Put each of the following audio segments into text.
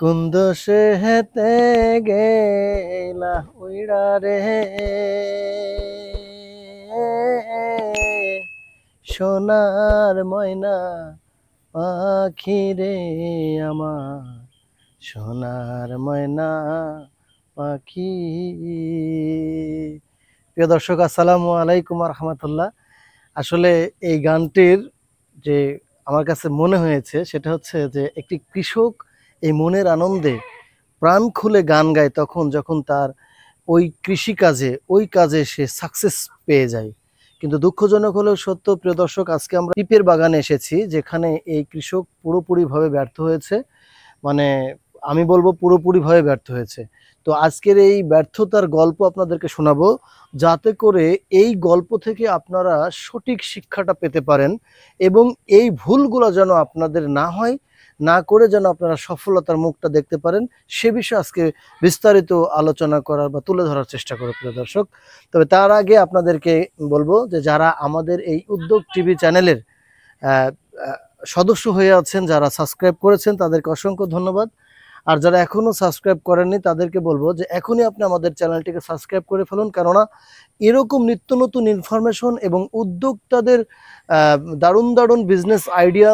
কোন দোষে হেতে গেলা উইড়া রে সোনার ময়না পাখি রে আমার সোনার ময়না পাখি। প্রিয় দর্শক, আসসালামু আলাইকুম রহমতুল্লাহ। আসলে এই গানটির যে আমার কাছে মনে হয়েছে সেটা হচ্ছে যে একটি কৃষক এই মনের আনন্দে প্রাণ খুলে গান গায় তখন যখন তার ওই কৃষিকাজে ওই কাজে সে সাকসেস পেয়ে যায়। কিন্তু দুঃখজনক হলেও সত্য, প্রিয় দর্শক, আজকে আমরা পিপের বাগানে এসেছি যেখানে এই কৃষক পুরোপুরিভাবে ব্যর্থ হয়েছে। মানে আমি বলবো পুরোপুরিভাবে ব্যর্থ হয়েছে। তো আজকের এই ব্যর্থতার গল্প আপনাদেরকে শোনাবো, যাতে করে এই গল্প থেকে আপনারা সঠিক শিক্ষাটা পেতে পারেন এবং এই ভুলগুলো যেন আপনাদের না হয়, না করে যেন আপনারা সফলতার মুখটা দেখতে পারেন, সে বিষয়ে আজকে বিস্তারিত আলোচনা করার বা তুলে ধরার চেষ্টা করব প্রিয় দর্শক। তবে তার আগে আপনাদেরকে বলবো যে যারা আমাদের এই উদ্যোগ টিভি চ্যানেলের সদস্য হয়ে আছেন, যারা সাবস্ক্রাইব করেছেন, তাদেরকে অসংখ্য ধন্যবাদ। আর যারা এখনো সাবস্ক্রাইব করেননি তাদেরকে বলবো যে এখনই আপনি আমাদের চ্যানেলটিকে সাবস্ক্রাইব করে ফেলুন, কেননা এরকম নিত্য নতুন ইনফরমেশন এবং উদ্যোক্তাদের দারুণ দারুণ বিজনেস আইডিয়া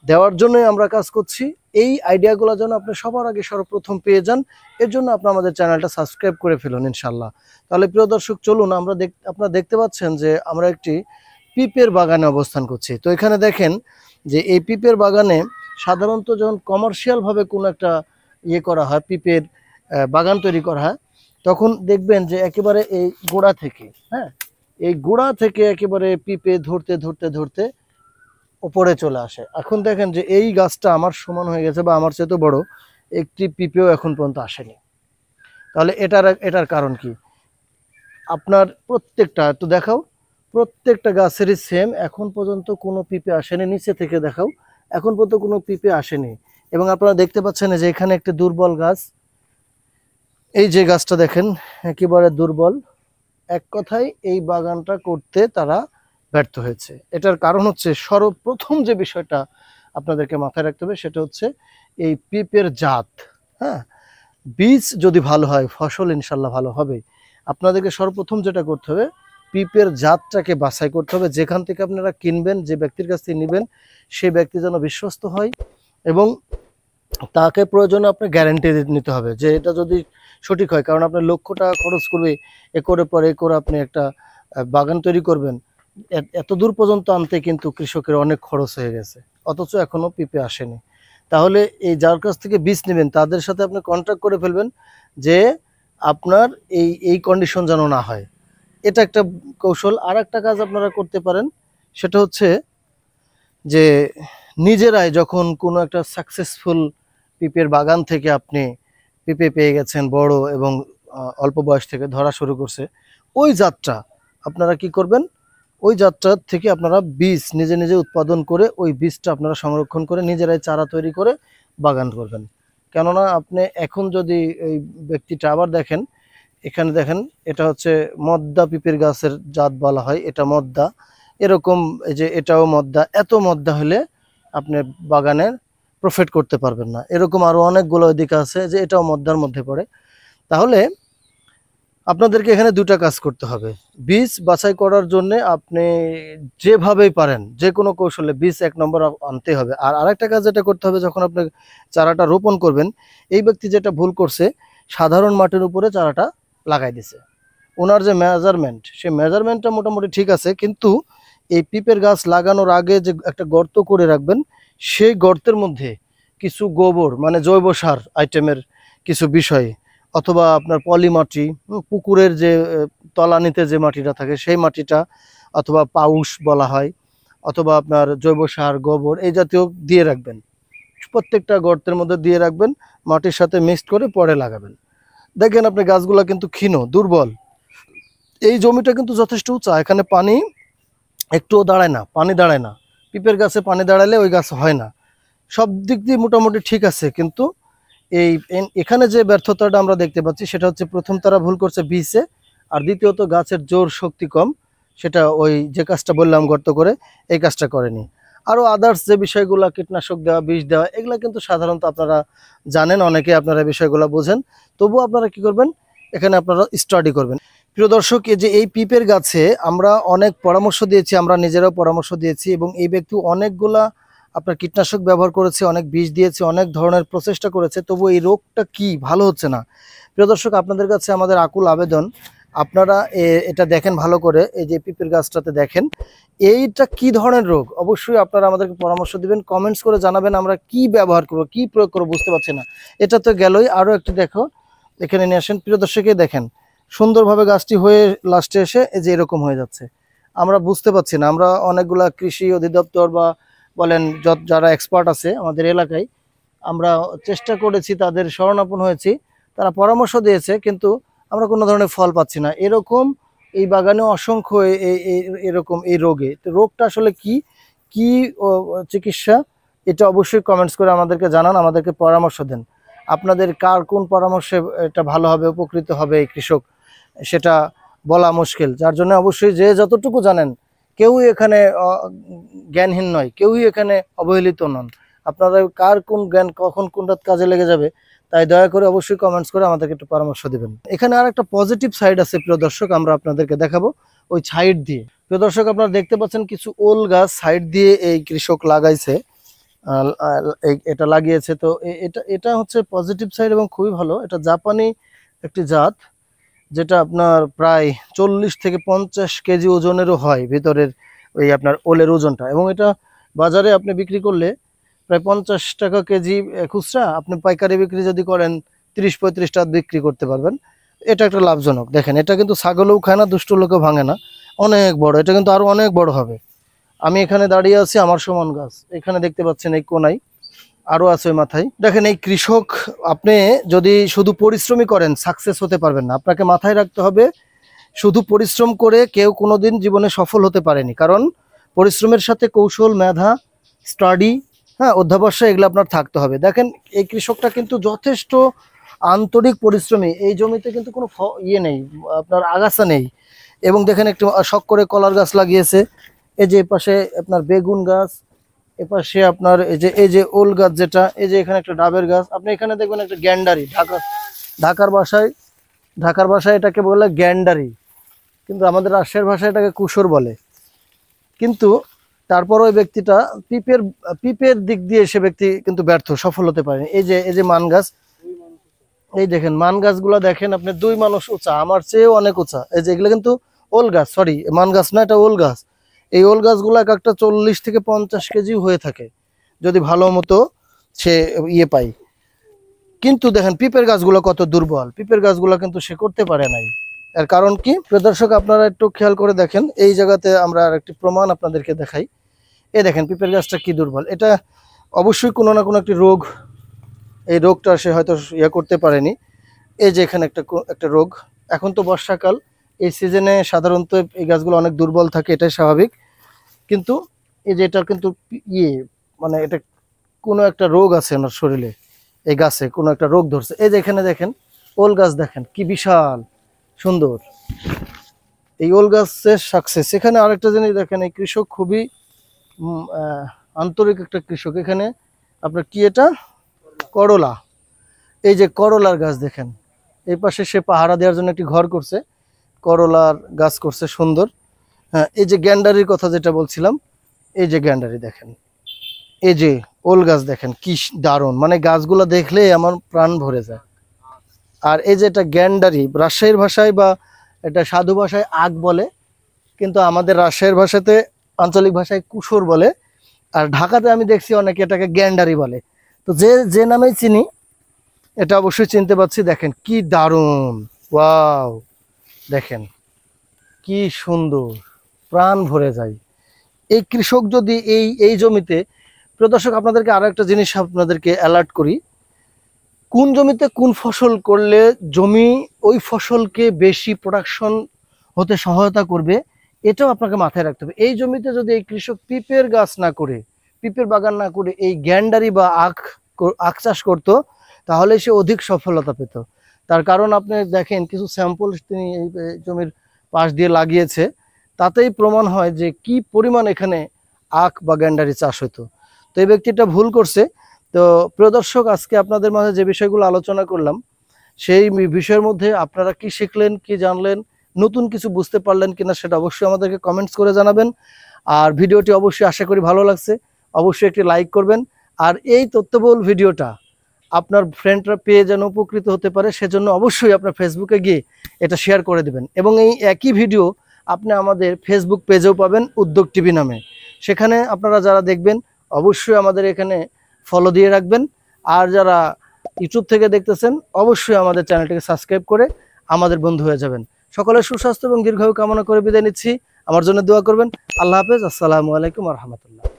দেওয়ার জন্যই আমরা কাজ করছি। এই আইডিয়াগুলো যেন আপনি সবার আগে সর্বপ্রথম পেয়ে যান, এর জন্য আপনি আমাদের চ্যানেলটা সাবস্ক্রাইব করে ফেলুন ইনশাল্লাহ। তাহলে প্রিয় দর্শক, চলুন আমরা আপনারা দেখতে পাচ্ছেন যে আমরা একটি পিপের বাগানে অবস্থান করছি। তো এখানে দেখেন যে এই পিপের বাগানে সাধারণত যখন কমার্শিয়ালভাবে কোনো একটা করা হয়, পিপের বাগান তৈরি করা হয়, তখন দেখবেন যে একেবারে এই গোড়া থেকে, এই গোড়া থেকে একেবারে পিপে ধরতে ধরতে ধরতে উপরে চলে আসে। এখন দেখেন যে এই গাছটা আমার সমান হয়ে গেছে বা আমার চেয়ে তো বড়, একটি পিপেও এখন পর্যন্ত আসেনি। তাহলে এটার কারণ কি? আপনার প্রত্যেকটা একটু দেখাও, প্রত্যেকটা গাছেরই সেম, এখন পর্যন্ত কোনো পিপে আসেনি। নিচে থেকে দেখাও, এখন পর্যন্ত কোনো পিপে আসেনি। এবং আপনারা দেখতে পাচ্ছেন যে এখানে একটি দুর্বল গাছ, এই যে গাছটা দেখেন একেবারে দুর্বল। এক কথায় এই বাগানটা করতে তারা ব্যর্থ হয়েছে। এটার কারণ হচ্ছে সর্বপ্রথম যে বিষয়টা আপনাদেরকে মাথায় রাখতে হবে সেটা হচ্ছে এই পিপের জাত। বীজ যদি ভালো হয় ফসল ইনশাল্লাহ ভালো হবে। আপনাদেরকে সর্বপ্রথম যেটা করতে হবে, পিপের জাতটাকে বাছাই করতে হবে। যেখান থেকে আপনারা কিনবেন, যে ব্যক্তির কাছ থেকে নেবেন, সেই ব্যক্তি যেন বিশ্বস্ত হয় এবং তাকে প্রয়োজনে আপনার গ্যারান্টি নিতে হবে যে এটা যদি সঠিক হয়। কারণ আপনার লক্ষ টাকা খরচ করবে একরের পর একর আপনি একটা বাগান তৈরি করবেন, এত দূর পর্যন্ত আনতে কিন্তু কৃষকের অনেক খরচ হয়ে গেছে, অথচ এখনো পিপে আসেনি। তাহলে এই যার কাছ থেকে বীজ নেবেন তাদের সাথে আপনি কন্ট্রাক্ট করে ফেলবেন যে আপনার এই কন্ডিশন যেন না হয়। এটা একটা কৌশল। আর একটা কাজ আপনারা করতে পারেন, সেটা হচ্ছে যে নিজেরাই যখন কোনো একটা সাকসেসফুল পিপের বাগান থেকে আপনি পিপে পেয়ে গেছেন বড় এবং অল্প বয়স থেকে ধরা শুরু করছে, ওই জাতটা আপনারা কি করবেন, ওই জাতটা থেকে আপনারা বীজ নিজে নিজে উৎপাদন করে ওই বীজটা আপনারা সংরক্ষণ করে নিজেরাই চারা তৈরি করে বাগান করবেন। কেননা আপনি এখন যদি এই ব্যক্তিটা আবার দেখেন, এখানে দেখেন এটা হচ্ছে মদ্দা পিপের গাছের জাত বলা হয়, এটা মদ্দা। এরকম এই যে এটাও মদ্দা, এত মদ্দা হলে আপনি বাগানের প্রফিট করতে পারবেন না। এরকম আরো অনেকগুলো দিক আছে যে এটাও মদ্দার মধ্যে পড়ে। তাহলে আপনাদেরকে এখানে দুটা কাজ করতে হবে। বীজ বাছাই করার জন্য আপনি যেভাবেই পারেন যে কোনো কৌশলে বীজ এক নম্বর আনতে হবে। আর আরেকটা কাজ যেটা করতে হবে, যখন আপনি চারাটা রোপণ করবেন, এই ব্যক্তি যেটা ভুল করছে, সাধারণ মাটির উপরে চারাটা লাগাই দিছে। ওনার যে মেজারমেন্ট, সেই মেজারমেন্টটা মোটামুটি ঠিক আছে, কিন্তু এই পিপের গাছ লাগানোর আগে যে একটা গর্ত করে রাখবেন, সেই গর্তের মধ্যে কিছু গোবর মানে জৈব সার আইটেমের কিছু বিষয়, অথবা আপনার পলি মাটি, পুকুরের যে তলানিতে যে মাটিটা থাকে সেই মাটিটা, অথবা পাউশ বলা হয়, অথবা আপনার জৈব সার গোবর, এই জাতীয় দিয়ে রাখবেন। প্রত্যেকটা গর্তের মধ্যে দিয়ে রাখবেন, মাটির সাথে মিক্সড করে পরে লাগাবেন। দেখেন আপনি গাছগুলা কিন্তু ক্ষীণ দুর্বল। এই জমিটা কিন্তু যথেষ্ট উঁচা, এখানে পানি একটুও দাঁড়ায় না, পানি দাঁড়ায় না। পিপের গাছে পানি দাঁড়ালে ওই গাছ হয় না। সব দিক দিয়ে মোটামুটি ঠিক আছে, কিন্তু এখানে যে ব্যর্থতাটা আমরা দেখতে পাচ্ছি সেটা হচ্ছে, প্রথম তারা ভুল করছে বীজে, আর দ্বিতীয়ত গাছের জোর শক্তি কম, সেটা ওই যে কাজটা বললাম গর্ত করে, এই কাজটা করেনি। আরও আদার্স যে বিষয়গুলো, কীটনাশক দেওয়া, বিষ দেওয়া, এগুলো কিন্তু সাধারণত আপনারা জানেন, অনেকে আপনারা বিষয়গুলো বোঝেন। তবুও আপনারা কি করবেন, এখানে আপনারা স্টাডি করবেন। প্রিয় দর্শক, এই যে এই পিপের গাছে আমরা অনেক পরামর্শ দিয়েছি, আমরা নিজেরাও পরামর্শ দিয়েছি, এবং এই ব্যক্তি অনেকগুলা আপনার কীটনাশক ব্যবহার করেছে, অনেক বিষ দিয়েছে, অনেক ধরনের প্রচেষ্টা করেছে, তবু এই রোগটা কি ভালো হচ্ছে না। প্রিয় দর্শক, আপনাদের কাছে আমাদের আকুল আবেদন, আপনারা এটা দেখেন ভালো করে, এই যে পিপের গাছটাতে দেখেন এইটা কি ধরনের রোগ, অবশ্যই আপনারা আমাদেরকে পরামর্শ দিবেন, কমেন্টস করে জানাবেন, আমরা কি ব্যবহার করবো, কি প্রয়োগ করবো বুঝতে পারছি না। এটা তো গেলই, আরও একটু দেখো, এখানে নিয়ে আসেন। প্রিয় দর্শকে দেখেন সুন্দরভাবে গাছটি হয়ে লাস্টে এসে এই যে এরকম হয়ে যাচ্ছে। আমরা বুঝতে পারছি না, আমরা অনেকগুলা কৃষি অধিদপ্তর বা বলেন যারা এক্সপার্ট আছে আমাদের এলাকায়, আমরা চেষ্টা করেছি, তাদের শরণাপন্ন হয়েছি, তারা পরামর্শ দিয়েছে, কিন্তু আমরা কোনো ধরনের ফল পাচ্ছি না। এরকম এই বাগানে অসংখ্য এরকম এই রোগে, তো রোগটা আসলে কি কি চিকিৎসা, এটা অবশ্যই কমেন্টস করে আমাদেরকে জানান, আমাদেরকে পরামর্শ দেন। আপনাদের কার কোন পরামর্শে এটা ভালো হবে, উপকৃত হবে এই কৃষক, সেটা বলা মুশকিল। যার জন্য অবশ্যই যে যতটুকু জানেন, কেউই এখানে জ্ঞানহীন নয়, কেউই এখানে অবহেলিত নন। আপনারা কার কোন জ্ঞান কখন কোনটা কাজে লেগে যাবে, তাই দয়া করে অবশ্যই কমেন্টস করে আমাদেরকে একটু পরামর্শ দিবেন। এখানে আর একটা পজিটিভ সাইড আছে প্রিয় দর্শক, আমরা আপনাদেরকে দেখাবো ওই সাইড দিয়ে। প্রিয় দর্শক, আপনারা দেখতে পাচ্ছেন কিছু ওল গাছ সাইড দিয়ে এই কৃষক লাগাইছে, এটা লাগিয়েছে। তো এটা এটা হচ্ছে পজিটিভ সাইড এবং খুবই ভালো। এটা জাপানি একটি জাত, যেটা আপনার প্রায় 40 থেকে 50 কেজি ওজনেরও হয় ভিতরের ওই আপনার ওলের ওজনটা, এবং এটা বাজারে আপনি বিক্রি করলে প্রায় 50 টাকা কেজি খুচরা, আপনি পাইকারি বিক্রি যদি করেন 30-35 টাকা বিক্রি করতে পারবেন। এটা একটা লাভজনক। দেখেন এটা কিন্তু ছাগলেও খায় না, দুষ্ট লোকেও ভাঙে না, অনেক বড়, এটা কিন্তু আরো অনেক বড় হবে। আমি এখানে দাঁড়িয়ে আছি, আমার সমান গাছ এখানে দেখতে পাচ্ছেন, এই কোনায় আরো আছে ওই মাথায়। দেখেন এই কৃষক, আপনি যদি শুধু পরিশ্রমই করেন সাকসেস হতে পারবেন না। আপনাকে মাথায় রাখতে হবে, শুধু পরিশ্রম করে কেউ কোনোদিন জীবনে সফল হতে পারেনি, কারণ পরিশ্রমের সাথে কৌশল, মেধা, স্টাডি, হ্যাঁ, অধ্যাবসায়, এগুলো আপনার থাকতে হবে। দেখেন এই কৃষকটা কিন্তু যথেষ্ট আন্তরিক পরিশ্রমী। এই জমিতে কিন্তু কোনো ইয়ে নেই, আপনার আগাছা নেই। এবং দেখেন একটু শখ করে কলার গাছ লাগিয়েছে, এই যে পাশে আপনার বেগুন গাছ, এপাশে আপনার এই যে ওল গাছ, যেটা এই যে এখানে একটা ডাবের গাছ, আপনি এখানে দেখবেন একটা গ্যান্ডারি, ঢাকার ভাষায় এটাকে বলে গ্যান্ডারি, কিন্তু আমাদের রাজশাহীর ভাষায় এটাকে কুশর বলে। কিন্তু তারপর ওই ব্যক্তিটা পিপের দিক দিয়ে সে ব্যক্তি কিন্তু ব্যর্থ, সফল হতে পারেনি। এই যে মান গাছ, এই দেখেন মান গাছগুলো দেখেন আপনি 2 মানুষ উঁচা, আমার চেয়েও অনেক উঁচা। এই যে এগুলো কিন্তু ওল গাছ, সরি মান গাছ না, এটা ওল গাছ। এই ওল গাছগুলো এক একটা 40 থেকে 50 কেজি হয়ে থাকে যদি ভালো মতো সে ইয়ে পায়। কিন্তু দেখেন পিপের গাছগুলো কত দুর্বল, পিপের গাছগুলো কিন্তু সে করতে পারে নাই। এর কারণ কি প্রিয় দর্শক, আপনারা একটু খেয়াল করে দেখেন, এই জায়গাতে আমরা আর একটি প্রমাণ আপনাদেরকে দেখাই। এই দেখেন পিপের গাছটা কি দুর্বল, এটা অবশ্যই কোনো না কোনো একটি রোগ, এই রোগটা সে হয়তো ইয়ে করতে পারেনি। এই যে এখানে একটা রোগ, এখন তো বর্ষাকাল, এই সিজনে সাধারণত এই গাছগুলো অনেক দুর্বল থাকে, এটাই স্বাভাবিক। কিন্তু এই যে এটা কিন্তু ইয়ে, মানে এটা কোনো একটা রোগ আছে ওনার শরীরে, এই গাছে কোনো একটা রোগ ধরছে। এই যে এখানে দেখেন ওল গাছ, দেখেন কি বিশাল সুন্দর এই ওল গাছের সাকসেস। এখানে আরেকটা জিনিস দেখেন, এই কৃষক খুবই আন্তরিক একটা কৃষক। এখানে আপনার কি, এটা করলা, এই যে করলার গাছ দেখেন, এই পাশে সে পাহারা দেওয়ার জন্য একটি ঘর করছে, করলার গাছ করছে সুন্দর। হ্যাঁ, এই যে গ্যান্ডারির কথা যেটা বলছিলাম, এই যে গ্যান্ডারি দেখেন, এই যে ওল গাছ দেখেন কি দারুণ, মানে গাছগুলো দেখলে আমার প্রাণ ভরে যায়। আর এই যে এটা গ্যান্ডারি, রাজশাহীর ভাষায় বা এটা সাধু ভাষায় আগ বলে, কিন্তু আমাদের রাজশাহীর ভাষাতে আঞ্চলিক ভাষায় কুশর বলে, আর ঢাকাতে আমি দেখছি অনেকে এটাকে গ্যান্ডারি বলে। তো যে নামেই চিনি, এটা অবশ্যই চিনতে পারছি। দেখেন কি দারুণ, ওয়াও, দেখেন কি সুন্দর, প্রাণ ভরে যায়। এই কৃষক যদি এই জমিতে, প্রিয় দর্শক আপনাদেরকে আরো একটা জিনিস আপনাদেরকে অ্যালার্ট করি, কোন জমিতে কোন ফসল করলে জমি ওই ফসলকে বেশি প্রোডাকশন হতে সহায়তা করবে, এটাও আপনাকে মাথায় রাখতে হবে। এই জমিতে যদি এই কৃষক পিপের গাছ না করে, পিপের বাগান না করে এই গ্যান্ডারি বা আখ চাষ করতো, তাহলে সে অধিক সফলতা পেত। তার কারণ আপনি দেখেন কিছু স্যাম্পল তিনি এই জমির পাশ দিয়ে লাগিয়েছে, তাতেই প্রমাণ হয় যে কি পরিমাণ এখানে আখ বা গ্যান্ডারি চাষ হতো। তো এই ব্যক্তিটা ভুল করছে। তো প্রিয় দর্শক, আজকে আপনাদের মাঝে যে বিষয়গুলো আলোচনা করলাম সেই বিষয়ের মধ্যে আপনারা কি শিখলেন, কি জানলেন, নতুন কিছু বুঝতে পারলেন কিনা সেটা অবশ্যই আমাদেরকে কমেন্টস করে জানাবেন। আর ভিডিওটি অবশ্যই আশা করি ভালো লাগছে, অবশ্যই একটি লাইক করবেন। আর এই তথ্যবহুল ভিডিওটা আপনার ফ্রেন্ডরা পেয়ে যেন উপকৃত হতে পারে সেজন্য অবশ্যই আপনার ফেসবুকে গিয়ে এটা শেয়ার করে দেবেন। এবং এই একই ভিডিও আপনি আমাদের ফেসবুক পেজেও পাবেন, উদ্যোগ টিভি নামে। সেখানে আপনারা যারা দেখবেন অবশ্যই আমাদের এখানে ফলো দিয়ে রাখবেন। আর যারা ইউটিউব থেকে দেখতেছেন অবশ্যই আমাদের চ্যানেলটিকে সাবস্ক্রাইব করে আমাদের বন্ধু হয়ে যাবেন। সকলের সুস্বাস্থ্য এবং দীর্ঘায়ু কামনা করে বিদায় নিচ্ছি। আমার জন্য দোয়া করবেন। আল্লাহ হাফেজ। আসসালামু আলাইকুম ওয়া রাহমাতুল্লাহ।